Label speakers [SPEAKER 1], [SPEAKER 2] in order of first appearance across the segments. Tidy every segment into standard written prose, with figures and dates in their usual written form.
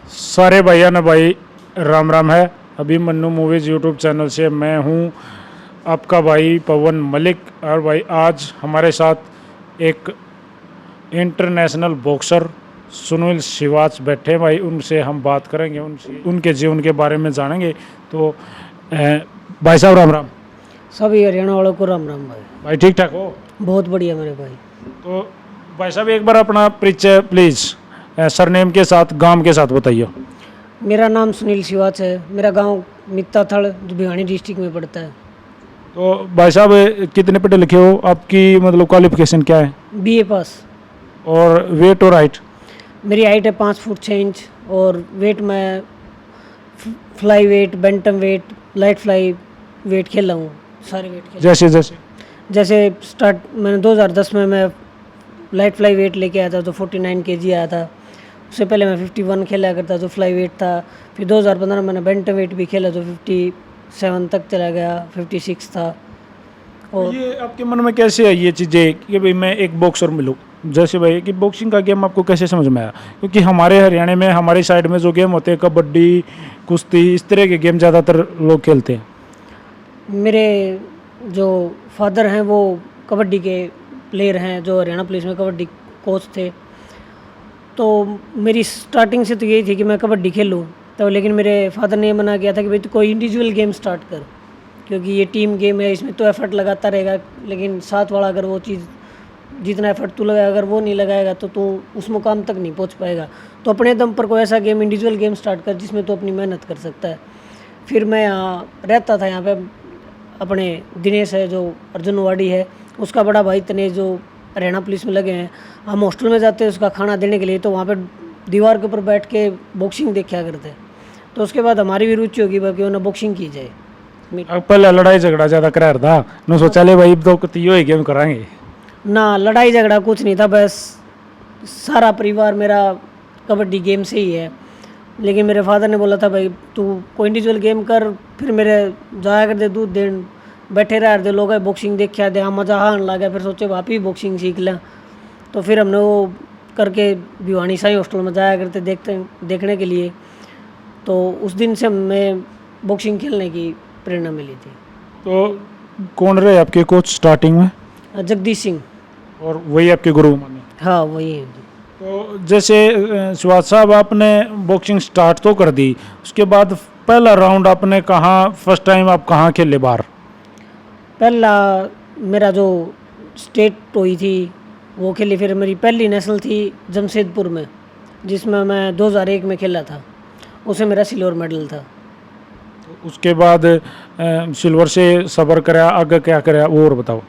[SPEAKER 1] सारे भैया न भाई राम राम है। अभी मन्नू मूवीज़ यूट्यूब चैनल से मैं हूँ आपका भाई पवन मलिक। और भाई आज हमारे साथ एक इंटरनेशनल बॉक्सर सुनील शिवाच बैठे भाई, उनसे हम बात करेंगे, उनसे उनके जीवन के बारे में जानेंगे। तो भाई साहब राम राम।
[SPEAKER 2] सभी हरियाणा वालों को राम राम भाई।
[SPEAKER 1] भाई ठीक ठाक हो?
[SPEAKER 2] बहुत बढ़िया मेरे भाई।
[SPEAKER 1] तो भाई साहब एक बार अपना परिचय प्लीज़ सरनेम के साथ गांव के साथ बताइए।
[SPEAKER 2] मेरा नाम सुनील शिवाच है। मेरा गांव मित्ताथड़ जो भिवानी डिस्ट्रिक्ट में पड़ता है।
[SPEAKER 1] तो भाई साहब कितने पढ़े लिखे हो? आपकी मतलब क्वालिफिकेशन क्या है?
[SPEAKER 2] BA pass.
[SPEAKER 1] और वेट और हाइट?
[SPEAKER 2] मेरी हाइट है 5 फुट 6 इंच और वेट मैं flyweight, bantamweight, light flyweight खेला हूँ। सारे वेट खेला।
[SPEAKER 1] जैसे जैसे
[SPEAKER 2] जैसे स्टार्ट मैंने 2010 में मैं लाइट फ्लाई वेट लेके आया था, तो 49 केजी आया था। उससे पहले मैं 51 खेला करता जो फ्लाई वेट था। फिर 2015 मैंने बैंटम वेट भी खेला जो 57 तक चला गया, 56 था। और
[SPEAKER 1] ये आपके मन में कैसे है ये चीज़ें कि भाई मैं एक बॉक्सर मिलूँ? जैसे भाई कि बॉक्सिंग का गेम आपको कैसे समझ में आया? क्योंकि हमारे हरियाणा में हमारी साइड में जो गेम होते हैं कबड्डी, कुश्ती, इस तरह के गेम ज़्यादातर लोग खेलते हैं।
[SPEAKER 2] मेरे जो फादर हैं वो कबड्डी के प्लेयर हैं, जो हरियाणा पुलिस में कबड्डी कोच थे। तो मेरी स्टार्टिंग से तो यही थी कि मैं कबड्डी खेलूं। तो लेकिन मेरे फादर ने मना किया था कि भाई तू कोई इंडिविजुअल गेम स्टार्ट कर, क्योंकि ये टीम गेम है, इसमें तो एफर्ट लगाता रहेगा, लेकिन साथ वाला अगर वो चीज़ जितना एफर्ट तू लगाएगा अगर वो नहीं लगाएगा तो तू उस मुकाम तक नहीं पहुंच पाएगा। तो अपने दम पर कोई ऐसा गेम, इंडिविजुअल गेम स्टार्ट कर जिसमें तू अपनी मेहनत कर सकता है। फिर मैं यहाँ रहता था, यहाँ पे अपने दिनेश है जो अर्जुनवाड़ी है, उसका बड़ा भाई तनेश जो हरियाणा पुलिस में लगे हैं। हम हॉस्टल में जाते हैं उसका खाना देने के लिए, तो वहाँ पे दीवार के ऊपर बैठ के बॉक्सिंग देखा करते हैं। तो उसके बाद हमारी भी रुचि होगी क्यों ना बॉक्सिंग की जाए।
[SPEAKER 1] अब पहले लड़ाई झगड़ा ज़्यादा करार था न, सोचा ले भाई तो तीयो ही गेम कराएंगे।
[SPEAKER 2] ना लड़ाई झगड़ा कुछ नहीं था, बस सारा परिवार मेरा कबड्डी गेम से ही है। लेकिन मेरे फादर ने बोला था भाई तू कोई इंडिविजुअल गेम कर। फिर मेरे जाया कर दे दूध देन बैठे रह दे लोग बॉक्सिंग देखा दे, हाँ मज़ा आने लगा। फिर सोचे वापस भी बॉक्सिंग सीख लें। तो फिर हमने वो करके भिवानी साई हॉस्टल में जाया करते देखने के लिए। तो उस दिन से हमें बॉक्सिंग खेलने की प्रेरणा मिली थी।
[SPEAKER 1] तो कौन रहे आपके कोच स्टार्टिंग में?
[SPEAKER 2] जगदीश सिंह।
[SPEAKER 1] और वही आपके गुरु माने?
[SPEAKER 2] हाँ वही है जी।
[SPEAKER 1] तो जैसे शिवाज साहब आपने बॉक्सिंग स्टार्ट तो कर दी, उसके बाद पहला राउंड आपने कहाँ, फर्स्ट टाइम आप कहाँ खेले बाहर?
[SPEAKER 2] पहला मेरा जो स्टेट हुई थी वो खेली। फिर मेरी पहली नेशनल थी जमशेदपुर में, जिसमें मैं 2001 में खेला था। उसे मेरा सिल्वर मेडल था।
[SPEAKER 1] उसके बाद सिल्वर से सबर कराया, आगे क्या कराया वो और बताओ।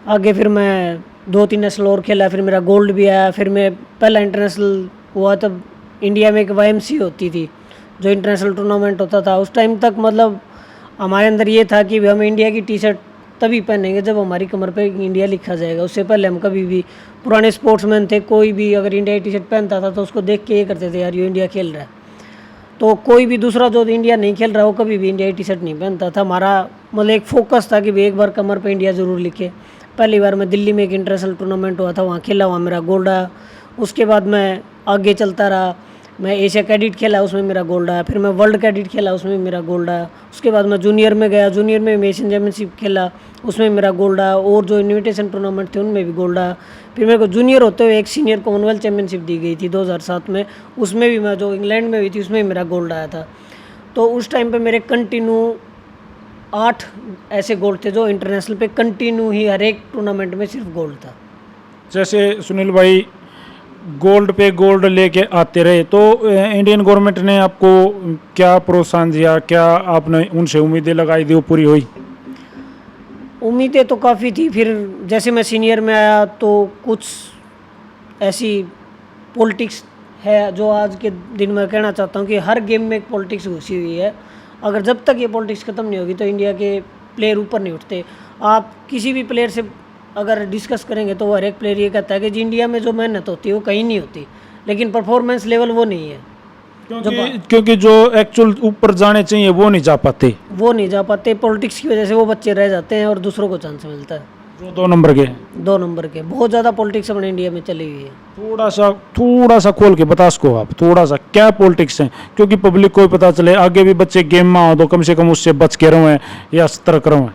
[SPEAKER 2] आगे फिर मैं 2-3 नेशनल और खेला, फिर मेरा गोल्ड भी आया। फिर मैं पहला इंटरनेशनल हुआ तब इंडिया में एक YMC होती थी जो इंटरनेशनल टूर्नामेंट होता था। उस टाइम तक मतलब हमारे अंदर ये था कि हम इंडिया की टी शर्ट तभी पहनेंगे जब हमारी कमर पे इंडिया लिखा जाएगा। उससे पहले हम कभी भी, पुराने स्पोर्ट्समैन थे, कोई भी अगर इंडिया की टी शर्ट पहनता था तो उसको देख के ये करते थे यार ये इंडिया खेल रहा है। तो कोई भी दूसरा जो इंडिया नहीं खेल रहा वो कभी भी इंडिया की टी शर्ट नहीं पहनता था। हमारा मतलब एक फोकस था कि भाई एक बार कमर पे इंडिया ज़रूर लिखे। पहली बार मैं दिल्ली में एक इंटरनेशनल टूर्नामेंट हुआ था, वहाँ खेला, वहाँ मेरा गोल्ड आया। उसके बाद मैं आगे चलता रहा, मैं एशिया कैडेट खेला, उसमें मेरा गोल्ड आया। फिर मैं वर्ल्ड कैडेट खेला, उसमें मेरा गोल्ड आया। उसके बाद मैं जूनियर में गया, जूनियर में मैं एशियन चैम्पियनशिप खेला, उसमें मेरा गोल्ड आया। और जो इन्विटेशन टूर्नामेंट थे उनमें भी गोल्ड आया। फिर मेरे को जूनियर होते हुए एक सीनियर कॉमनवेल्थ चैम्पियनशिप दी गई थी 2007 में, उसमें भी मैं जो इंग्लैंड में हुई थी उसमें भी मेरा गोल्ड आया था। तो उस टाइम पे मेरे कंटिन्यू 8 ऐसे गोल्ड थे जो इंटरनेशनल पे कंटिन्यू ही हर एक टूर्नामेंट में सिर्फ गोल्ड था।
[SPEAKER 1] जैसे सुनील भाई गोल्ड पे गोल्ड लेके आते रहे, तो इंडियन गवर्नमेंट ने आपको क्या प्रोत्साहन दिया? क्या आपने उनसे उम्मीदें लगाई थी वो पूरी हुई?
[SPEAKER 2] उम्मीदें तो काफ़ी थी। फिर जैसे मैं सीनियर में आया तो कुछ ऐसी पॉलिटिक्स है जो आज के दिन में कहना चाहता हूँ कि हर गेम में एक पॉलिटिक्स घुसी हुई है। अगर जब तक ये पॉलिटिक्स ख़त्म नहीं होगी तो इंडिया के प्लेयर ऊपर नहीं उठते। आप किसी भी प्लेयर से अगर डिस्कस करेंगे तो वो हर एक प्लेयर ये कहता है कि जी इंडिया में जो मेहनत होती है वो कहीं नहीं होती, लेकिन परफॉर्मेंस लेवल वो नहीं है।
[SPEAKER 1] क्योंकि जो एक्चुअल ऊपर जाने चाहिए वो नहीं जा पाते।
[SPEAKER 2] पॉलिटिक्स की वजह से वो बच्चे रह जाते हैं और दूसरों को चांस मिलता है।
[SPEAKER 1] जो 2 नंबर के हैं।
[SPEAKER 2] 2 नंबर के। बहुत ज़्यादा पॉलिटिक्स अपने इंडिया में चली हुई है।
[SPEAKER 1] थोड़ा सा खोल के बता सको आप, थोड़ा सा क्या पॉलिटिक्स है, क्योंकि पब्लिक को भी पता चले, आगे भी बच्चे गेम में हो तो कम से कम उससे बच के रहो या सतर्क रहो।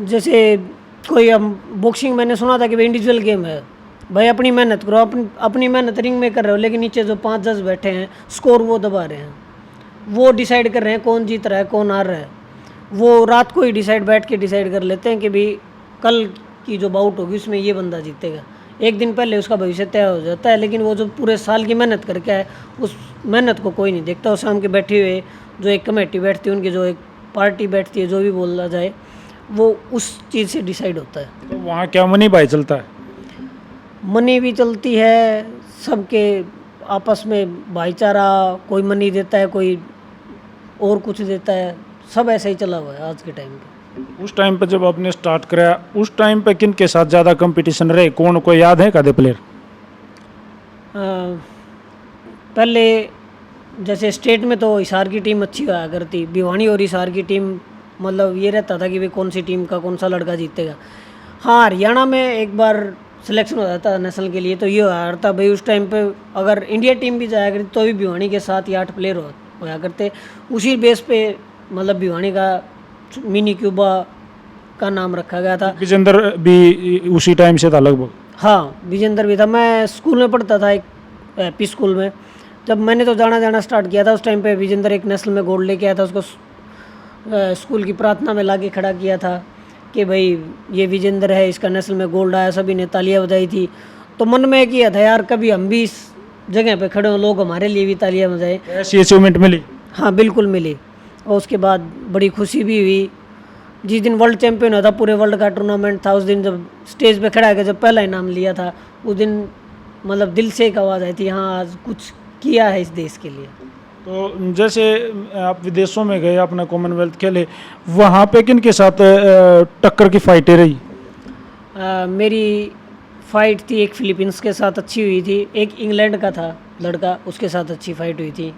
[SPEAKER 2] जैसे कोई हम बॉक्सिंग, मैंने सुना था कि भाई इंडिविजुअल गेम है, भाई अपनी मेहनत करो, अपनी मेहनत रिंग में कर रहे हो, लेकिन नीचे जो 5 जज बैठे हैं स्कोर वो दबा रहे हैं, वो डिसाइड कर रहे हैं कौन जीत रहा है कौन हार रहा है। वो रात को ही बैठ के डिसाइड कर लेते हैं कि भाई कल की जो बाउट होगी उसमें ये बंदा जीतेगा। एक दिन पहले उसका भविष्य तय हो जाता है, लेकिन वो जो पूरे साल की मेहनत करके आए उस मेहनत को कोई नहीं देखता। और शाम के बैठे हुए जो एक कमेटी बैठती है, उनकी जो एक पार्टी बैठती है, जो भी बोला जाए वो उस चीज़ से डिसाइड होता है।
[SPEAKER 1] तो वहाँ क्या मनी भाई चलता है?
[SPEAKER 2] मनी भी चलती है, सबके आपस में भाईचारा, कोई मनी देता है, कोई और कुछ देता है, सब ऐसा ही चला हुआ है आज के टाइम पे।
[SPEAKER 1] उस टाइम पे जब आपने स्टार्ट कराया, उस टाइम पे किन के साथ ज़्यादा कंपटीशन रहे, कौन को याद है कादे प्लेयर?
[SPEAKER 2] पहले जैसे स्टेट में तो हिसार की टीम अच्छी हुआ करती, भिवानी और हिसार की टीम, मतलब ये रहता था कि भाई कौन सी टीम का कौन सा लड़का जीतेगा। हाँ, हरियाणा में एक बार सिलेक्शन हो जाता था नेशनल के लिए, तो ये होया करता भाई उस टाइम पे अगर इंडिया टीम भी जाया करती तो भी भिवानी के 7 या 8 प्लेयर होया करते। उसी बेस पे मतलब भिवानी का मिनी क्यूबा का नाम रखा गया था।
[SPEAKER 1] विजेंद्र भी उसी टाइम से था लगभग?
[SPEAKER 2] हाँ, विजेंद्र भी था। मैं स्कूल में पढ़ता था, एक एपी स्कूल में, जब मैंने तो जाना स्टार्ट किया था उस टाइम पे विजेंद्र एक नेशनल में गोल्ड लेके आया था। उसको स्कूल की प्रार्थना में लाके खड़ा किया था कि भाई ये विजेंद्र है, इसका नेशनल में गोल्ड आया, सभी ने तालियां बजाई थी। तो मन में किया था यार कभी हम भी इस जगह पे खड़े हों, लोग हमारे लिए भी तालियां बजाएं।
[SPEAKER 1] ऐसी अचीवमेंट मिली?
[SPEAKER 2] हाँ बिल्कुल मिली। और उसके बाद बड़ी खुशी भी हुई जिस दिन वर्ल्ड चैंपियन हुआ था, पूरे वर्ल्ड का टूर्नामेंट था, उस दिन जब स्टेज पे खड़ा होकर जब पहला इनाम लिया था, उस दिन मतलब दिल से एक आवाज़ आई थी, हाँ आज कुछ किया है इस देश के लिए।
[SPEAKER 1] तो जैसे आप विदेशों में गए, अपना कॉमनवेल्थ खेले, वहाँ पे किन के साथ टक्कर की फाइटें रही?
[SPEAKER 2] मेरी फाइट थी एक फिलीपींस के साथ अच्छी हुई थी, एक इंग्लैंड का था लड़का, उसके साथ अच्छी फाइट हुई थी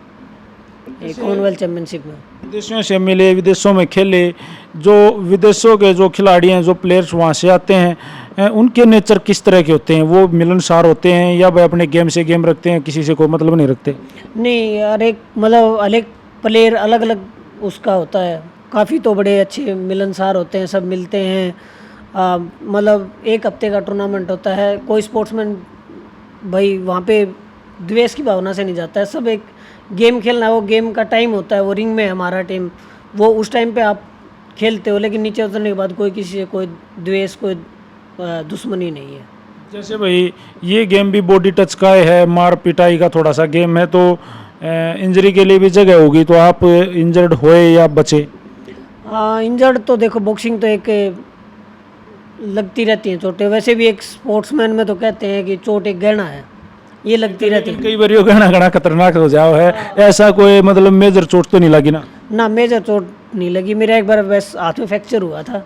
[SPEAKER 2] कॉमनवेल्थ चैंपियनशिप में।
[SPEAKER 1] विदेशों से मिले, विदेशों में खेले, जो विदेशों के जो खिलाड़ी हैं, जो प्लेयर्स वहाँ से आते हैं, उनके नेचर किस तरह के होते हैं? वो मिलनसार होते हैं या भाई अपने गेम से गेम रखते हैं, किसी से कोई मतलब नहीं रखते?
[SPEAKER 2] नहीं, हर एक प्लेयर अलग अलग उसका होता है। काफ़ी तो बड़े अच्छे मिलनसार होते हैं, सब मिलते हैं। मतलब एक हफ्ते का टूर्नामेंट होता है, कोई स्पोर्ट्समैन भाई वहाँ पे द्वेष की भावना से नहीं जाता है। सब एक गेम खेलना, वो गेम का टाइम होता है, वो रिंग में है हमारा टीम, वो उस टाइम पे आप खेलते हो, लेकिन नीचे उतरने के बाद कोई किसी से कोई द्वेष, कोई दुश्मनी नहीं है।
[SPEAKER 1] जैसे भाई ये गेम भी बॉडी टच का है, मार पिटाई का थोड़ा सा गेम है, तो इंजरी के लिए भी जगह होगी, तो आप इंजर्ड होए या बचे?
[SPEAKER 2] इंजर्ड तो देखो, बॉक्सिंग तो एक लगती रहती है चोटें, वैसे भी एक स्पोर्ट्समैन में तो कहते हैं कि चोट एक गहना है, ये लगती रहती है।
[SPEAKER 1] कई बार यो गहना गहना खतरनाक हो जाओ है, ऐसा कोई मतलब मेजर चोट तो नहीं लगी ना?
[SPEAKER 2] ना, मेजर चोट नहीं लगी। मेरा एक बार बस हाथ में फ्रैक्चर हुआ था,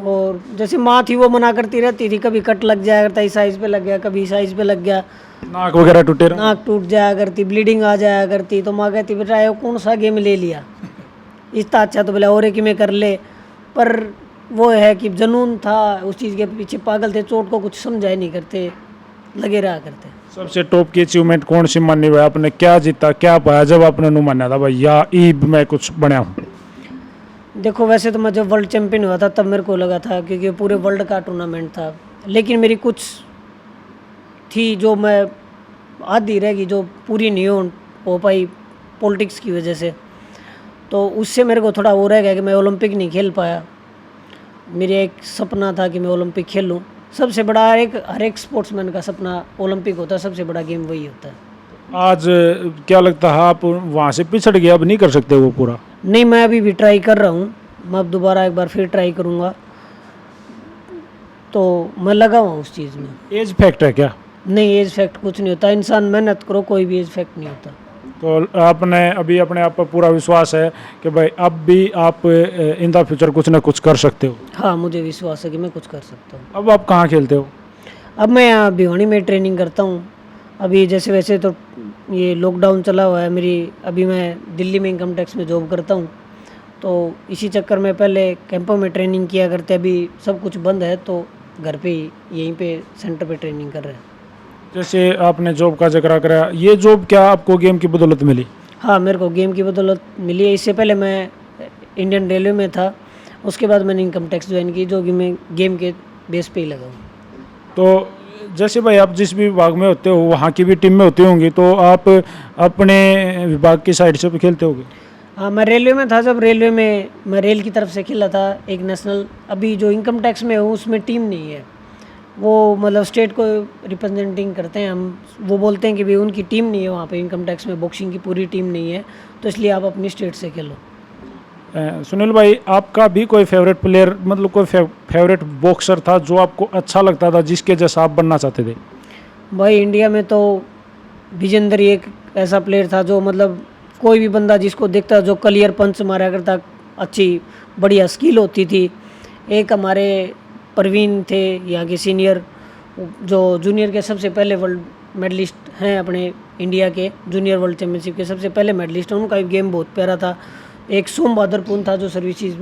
[SPEAKER 2] और जैसे माँ थी वो मना करती रहती थी, कभी कट लग जाया करता, इस साइज पे लग गया, कभी इस साइज पे लग गया,
[SPEAKER 1] नाक वगैरह टूटे?
[SPEAKER 2] नाक टूट जाया करती, ब्लीडिंग आ जाया करती, तो माँ कहती बेटा ये कौन सा गेम ले लिया, इतना अच्छा तो बोला और एक में कर ले। पर वो है कि जुनून था, उस चीज़ के पीछे पागल थे, चोट को कुछ समझाया नहीं करते, लगे रहा करते।
[SPEAKER 1] सबसे टॉप की अचीवमेंट कौन सी मानी हुई? आपने क्या जीता, क्या पाया जब आपने नु माना था भाई या ईब मैं कुछ बना हूँ?
[SPEAKER 2] देखो, वैसे तो मैं जब वर्ल्ड चैंपियन हुआ था तब मेरे को लगा था, क्योंकि पूरे वर्ल्ड का टूर्नामेंट था, लेकिन मेरी कुछ थी जो मैं आधी रह गई, जो पूरी नहीं हो पाई पॉलिटिक्स की वजह से, तो उससे मेरे को थोड़ा वो रह गया कि मैं ओलंपिक नहीं खेल पाया। मेरा एक सपना था कि मैं ओलंपिक खेलूं। सबसे बड़ा हर एक स्पोर्ट्समैन का सपना ओलंपिक होता है, सबसे बड़ा गेम वही होता है।
[SPEAKER 1] आज क्या लगता है आप वहाँ से पिछड़ गए, अब नहीं कर सकते वो पूरा?
[SPEAKER 2] नहीं, मैं अभी भी ट्राई कर रहा हूँ, मैं अब दोबारा एक बार फिर ट्राई करूँगा, तो मैं लगा हुआ उस चीज़ में।
[SPEAKER 1] एज फैक्ट है क्या?
[SPEAKER 2] नहीं, एज फैक्ट कुछ नहीं होता, इंसान मेहनत करो, कोई भी एज फैक्ट नहीं होता।
[SPEAKER 1] तो आपने अभी अपने आप पर पूरा विश्वास है कि भाई अब भी आप इन द फ्यूचर कुछ ना कुछ कर सकते हो?
[SPEAKER 2] हाँ, मुझे विश्वास है कि मैं कुछ कर सकता हूँ।
[SPEAKER 1] अब आप कहाँ खेलते हो?
[SPEAKER 2] अब मैं यहाँ भिवानी में ट्रेनिंग करता हूँ। अभी जैसे वैसे तो ये लॉकडाउन चला हुआ है, मेरी अभी मैं दिल्ली में इनकम टैक्स में जॉब करता हूँ, तो इसी चक्कर में पहले कैंपों में ट्रेनिंग किया करते, अभी सब कुछ बंद है तो घर पे ही यहीं पे सेंटर पे ट्रेनिंग कर रहे हैं।
[SPEAKER 1] जैसे आपने जॉब का जिक्र करा, ये जॉब क्या आपको गेम की बदौलत मिली?
[SPEAKER 2] हाँ, मेरे को गेम की बदौलत मिली है। इससे पहले मैं इंडियन रेलवे में था, उसके बाद मैंने इनकम टैक्स ज्वाइन की, जो कि मैं गेम के बेस पे ही लगा हूँ।
[SPEAKER 1] तो जैसे भाई आप जिस भी विभाग में होते हो वहाँ की भी टीम में होती होंगी, तो आप अपने विभाग की साइड से भी खेलते होगे?
[SPEAKER 2] हाँ, मैं रेलवे में था, जब रेलवे में मैं रेल की तरफ से खेला था एक नेशनल। अभी जो इनकम टैक्स में हूँ उसमें टीम नहीं है, वो मतलब स्टेट को रिप्रेजेंटिंग करते हैं हम। वो बोलते हैं कि भाई उनकी टीम नहीं है वहाँ पे, इनकम टैक्स में बॉक्सिंग की पूरी टीम नहीं है, तो इसलिए आप अपनी स्टेट से खेलो।
[SPEAKER 1] सुनील भाई, आपका भी कोई फेवरेट प्लेयर, मतलब कोई फेवरेट बॉक्सर था जो आपको अच्छा लगता था, जिसके जैसा आप बनना चाहते थे?
[SPEAKER 2] भाई इंडिया में तो विजेंदर ही एक ऐसा प्लेयर था जो मतलब कोई भी बंदा जिसको देखता, जो क्लियर पंच मारा करता, अच्छी बढ़िया स्किल होती थी। एक हमारे परवीन थे यहाँ के सीनियर, जो जूनियर के सबसे पहले वर्ल्ड मेडलिस्ट हैं अपने इंडिया के, जूनियर वर्ल्ड चैम्पियनशिप के सबसे पहले मेडलिस्ट हैं। उनका भी गेम बहुत प्यारा था। एक सोम बहादुर पुन था जो सर्विसेज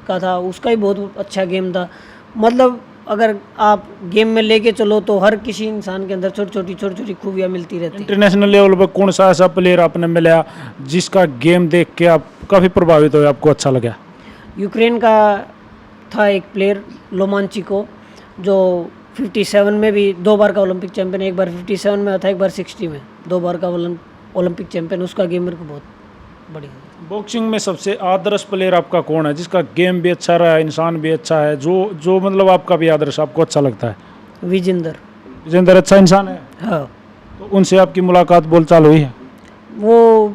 [SPEAKER 2] का था, उसका भी बहुत अच्छा गेम था। मतलब अगर आप गेम में लेके चलो तो हर किसी इंसान के अंदर छोटी छोटी खूबियाँ मिलती रहती हैं।
[SPEAKER 1] इंटरनेशनल लेवल पर कौन सा ऐसा प्लेयर आपने मिला जिसका गेम देख के आप काफ़ी प्रभावित हुए, आपको अच्छा लगा?
[SPEAKER 2] यूक्रेन का था एक प्लेयर लोमांचिको, जो 57 में भी 2 बार का ओलंपिक चैंपियन, एक बार 57 में था, एक बार 60 में, 2 बार का ओलंपिक चैंपियन। उसका गेम मेरे को बहुत बढ़िया।
[SPEAKER 1] बॉक्सिंग में सबसे आदर्श प्लेयर आपका कौन है, जिसका गेम भी अच्छा रहा है, इंसान भी अच्छा है, जो मतलब आपका भी आदर्श आपको अच्छा लगता है?
[SPEAKER 2] विजेंदर।
[SPEAKER 1] विजेंदर अच्छा इंसान है?
[SPEAKER 2] हाँ,
[SPEAKER 1] तो उनसे आपकी मुलाकात बोलचाल हुई है?
[SPEAKER 2] वो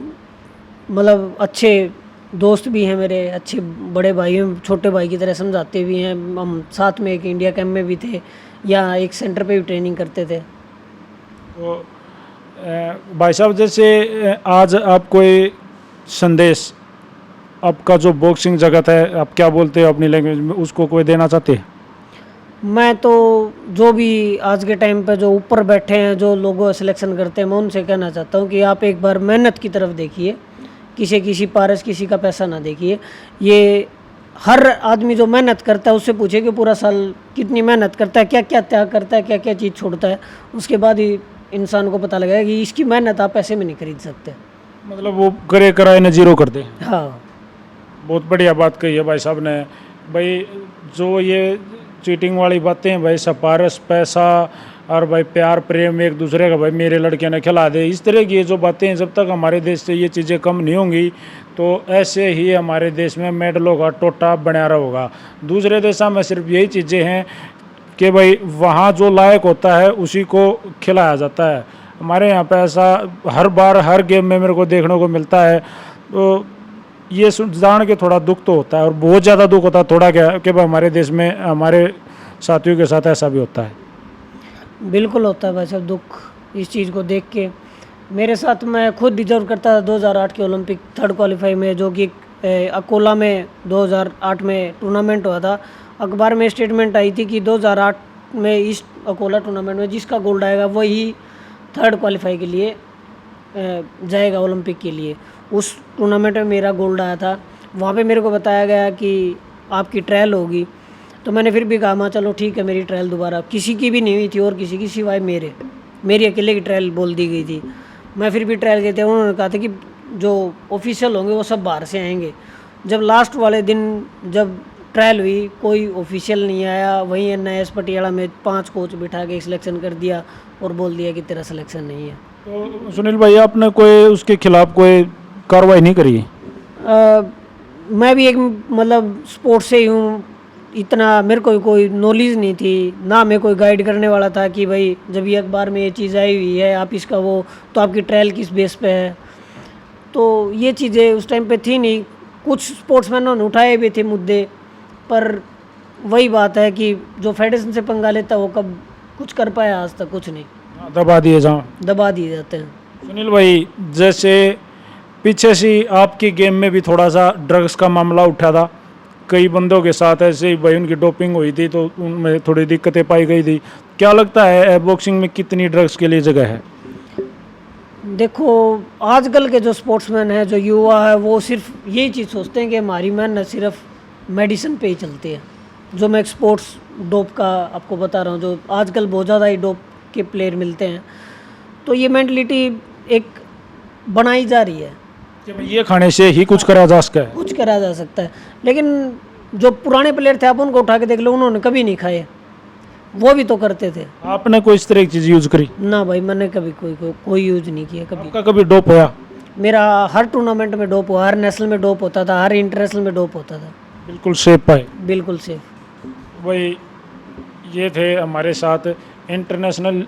[SPEAKER 2] मतलब अच्छे दोस्त भी हैं मेरे, अच्छे बड़े भाई हैं, छोटे भाई की तरह समझाते भी हैं। हम साथ में एक इंडिया कैंप में भी थे, या एक सेंटर पे भी ट्रेनिंग करते थे।
[SPEAKER 1] तो भाई साहब, जैसे आज आप कोई संदेश आपका जो बॉक्सिंग जगत है, आप क्या बोलते हो अपनी लैंग्वेज में, उसको कोई देना चाहते हैं?
[SPEAKER 2] मैं तो जो भी आज के टाइम पे जो ऊपर बैठे हैं, जो लोगों सिलेक्शन करते हैं, मैं उनसे कहना चाहता हूँ कि आप एक बार मेहनत की तरफ देखिए, किसी पारस किसी का पैसा ना देखिए। ये हर आदमी जो मेहनत करता है उससे पूछे कि पूरा साल कितनी मेहनत करता है, क्या क्या त्याग करता है, क्या क्या चीज़ छोड़ता है, उसके बाद ही इंसान को पता लगेगा कि इसकी मेहनत आप पैसे में नहीं खरीद सकते।
[SPEAKER 1] मतलब वो करे कराए न जीरो कर दे।
[SPEAKER 2] हाँ,
[SPEAKER 1] बहुत बढ़िया बात कही है भाई साहब ने। भाई जो ये चीटिंग वाली बातें हैं भाई, सपारस पैसा और भाई प्यार प्रेम एक दूसरे का, भाई मेरे लड़के ने खिला दे, इस तरह की ये जो बातें हैं, जब तक हमारे देश से ये चीज़ें कम नहीं होंगी तो ऐसे ही हमारे देश में मेडलों का टोटा बना रहा। दूसरे देशों में सिर्फ यही चीज़ें हैं कि भाई वहाँ जो लायक होता है उसी को खिलाया जाता है। हमारे यहाँ पे ऐसा हर बार हर गेम में मेरे को देखने को मिलता है। तो ये जान के थोड़ा दुख तो होता है, और बहुत ज़्यादा दुख होता है थोड़ा क्या कि भाई हमारे देश में हमारे साथियों के साथ ऐसा भी होता है।
[SPEAKER 2] बिल्कुल होता है भाई साहब दुख इस चीज़ को देख के। मेरे साथ मैं खुद डिजर्व करता था 2008 के ओलंपिक 3rd क्वालिफाई में, जो कि अकोला में 2008 में टूर्नामेंट हुआ था। अखबार में स्टेटमेंट आई थी कि 2008 में इस अकोला टूर्नामेंट में जिसका गोल्ड आएगा वही 3rd क्वालिफाई के लिए जाएगा ओलंपिक के लिए। उस टूर्नामेंट में मेरा गोल्ड आया था। वहाँ पे मेरे को बताया गया कि आपकी ट्रायल होगी, तो मैंने फिर भी कहा माँ चलो ठीक है, मेरी ट्रायल दोबारा, किसी की भी नहीं हुई थी और किसी की सिवाय मेरी अकेले की ट्रायल बोल दी गई थी। मैं फिर भी ट्रायल गए थे, उन्होंने कहा था कि जो ऑफिशियल होंगे वो सब बाहर से आएंगे। जब लास्ट वाले दिन जब ट्रायल हुई, कोई ऑफिशियल नहीं आया, वहीं NIS पटियाला में 5 कोच बिठा के सिलेक्शन कर दिया और बोल दिया कि तेरा सिलेक्शन नहीं है।
[SPEAKER 1] तो सुनील भाई, आपने कोई उसके खिलाफ कोई कार्रवाई नहीं करी?
[SPEAKER 2] मैं भी एक मतलब स्पोर्ट्स से ही हूँ, इतना मेरे को कोई नॉलेज नहीं थी ना, मैं कोई गाइड करने वाला था कि भाई जब ये अखबार में ये चीज़ आई हुई है आप इसका वो, तो आपकी ट्रायल किस बेस पे है, तो ये चीज़ें उस टाइम पे थी नहीं। कुछ स्पोर्ट्समैनों ने उठाए भी थे मुद्दे, पर वही बात है कि जो फेडरेशन से पंगा लेता है वो कब कुछ कर पाया, आज तक कुछ नहीं,
[SPEAKER 1] दबा दिए
[SPEAKER 2] दबा दिए जाते हैं।
[SPEAKER 1] सुनील भाई, जैसे पीछे से आपकी गेम में भी थोड़ा सा ड्रग्स का मामला उठा था, कई बंदों के साथ ऐसे ही भाई उनकी डोपिंग हुई थी, तो उनमें थोड़ी दिक्कतें पाई गई थी। क्या लगता है बॉक्सिंग में कितनी ड्रग्स के लिए जगह है?
[SPEAKER 2] देखो आजकल के जो स्पोर्ट्समैन हैं, जो युवा है, वो सिर्फ यही चीज़ सोचते हैं कि हमारी मेहनत सिर्फ मेडिसिन पे ही चलती है। जो मैं एक स्पोर्ट्स डोप का आपको बता रहा हूँ, जो आजकल बहुत ज़्यादा ही डोप के प्लेयर मिलते हैं, तो ये मेंटलिटी एक बनाई जा रही है,
[SPEAKER 1] कि भाई ये खाने से ही कुछ करा जा सकता है।
[SPEAKER 2] कुछ करा जा सकता है। लेकिन जो पुराने प्लेयर थे, आप उनको उठा के देख लो, उन्होंने कभी नहीं खाए, वो भी तो करते थे।
[SPEAKER 1] आपने कोई इस तरह की चीज़ यूज करी?
[SPEAKER 2] ना भाई, मैंने कभी कोई यूज नहीं किया कभी।
[SPEAKER 1] आपका कभी डोप होया?
[SPEAKER 2] मेरा हर टूर्नामेंट में डोप हुआ, हर नेशनल में डोप होता था, हर इंटरनेशनल में डोप होता था।
[SPEAKER 1] बिल्कुल सेफ पाए।
[SPEAKER 2] बिल्कुल सेफ।
[SPEAKER 1] भाई ये थे हमारे साथ इंटरनेशनल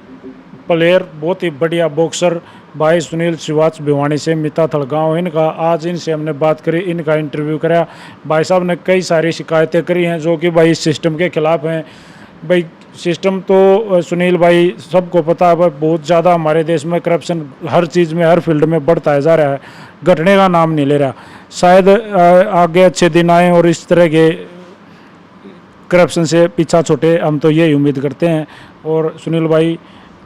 [SPEAKER 1] प्लेयर, बहुत ही बढ़िया बॉक्सर भाई सुनील श्रीवास्तव भिवानी से, मिता थड़गांव इनका। आज इनसे हमने बात करी, इनका इंटरव्यू कराया। भाई साहब ने कई सारी शिकायतें करी हैं जो कि भाई इस सिस्टम के खिलाफ हैं। भाई सिस्टम तो सुनील भाई सबको पता है, भाई बहुत ज़्यादा हमारे देश में करप्शन हर चीज़ में, हर फील्ड में बढ़ता है जा रहा है, घटने का नाम नहीं ले रहा। शायद आगे अच्छे दिन आए और इस तरह के करप्शन से पीछा छोटे, हम तो यही उम्मीद करते हैं। और सुनील भाई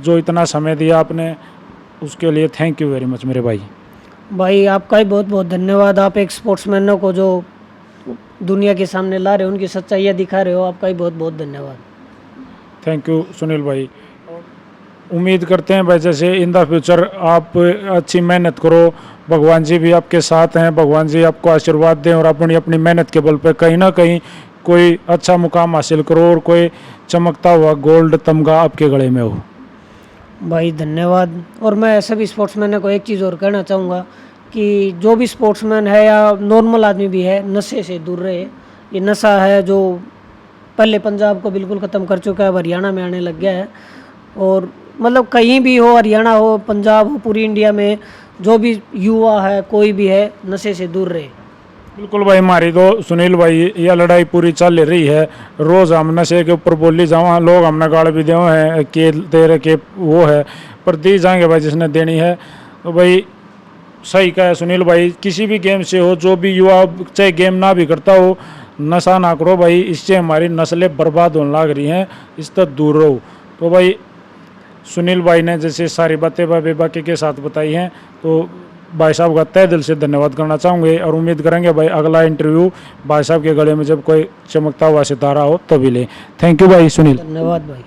[SPEAKER 1] जो इतना समय दिया आपने, उसके लिए थैंक यू वेरी मच मेरे भाई।
[SPEAKER 2] भाई आपका ही बहुत बहुत धन्यवाद। आप एक स्पोर्ट्समैनों को जो दुनिया के सामने ला रहे हो, उनकी सच्चाइयाँ दिखा रहे हो, आपका ही बहुत बहुत धन्यवाद।
[SPEAKER 1] थैंक यू सुनील भाई। उम्मीद करते हैं भाई जैसे इन द फ्यूचर आप अच्छी मेहनत करो, भगवान जी भी आपके साथ हैं, भगवान जी आपको आशीर्वाद दें और अपनी अपनी मेहनत के बल पे कहीं ना कहीं कोई अच्छा मुकाम हासिल करो और कोई चमकता हुआ गोल्ड तमगा आपके गले में हो।
[SPEAKER 2] भाई धन्यवाद। और मैं सभी स्पोर्ट्समैनों को एक चीज़ और कहना चाहूँगा कि जो भी स्पोर्ट्समैन है या नॉर्मल आदमी भी है, नशे से दूर रहे। ये नशा है जो पहले पंजाब को बिल्कुल ख़त्म कर चुका है, अब हरियाणा में आने लग गया है। और मतलब कहीं भी हो, हरियाणा हो, पंजाब हो, पूरी इंडिया में जो भी युवा है, कोई भी है, नशे से दूर रहे।
[SPEAKER 1] बिल्कुल भाई, हमारी तो सुनील भाई यह लड़ाई पूरी चल रही है। रोज़ हम नशे के ऊपर बोली जाओ, लोग हमने गाड़ भी दे हैं कि तेरे के वो है, पर दी जाएंगे भाई जिसने देनी है। तो भाई सही कहा है सुनील भाई, किसी भी गेम से हो, जो भी युवा चाहे गेम ना भी करता हो, नशा ना करो भाई, इससे हमारी नस्लें बर्बाद होने लग रही हैं, इस तक दूर रहो। तो भाई सुनील भाई ने जैसे सारी बातें भाई बेबाकी के साथ बताई हैं, तो भाई साहब का तहे दिल से धन्यवाद करना चाहूँगे और उम्मीद करेंगे भाई अगला इंटरव्यू भाई साहब के गले में जब कोई चमकता हुआ सितारा हो तभी ले। थैंक यू भाई सुनील।
[SPEAKER 2] धन्यवाद भाई।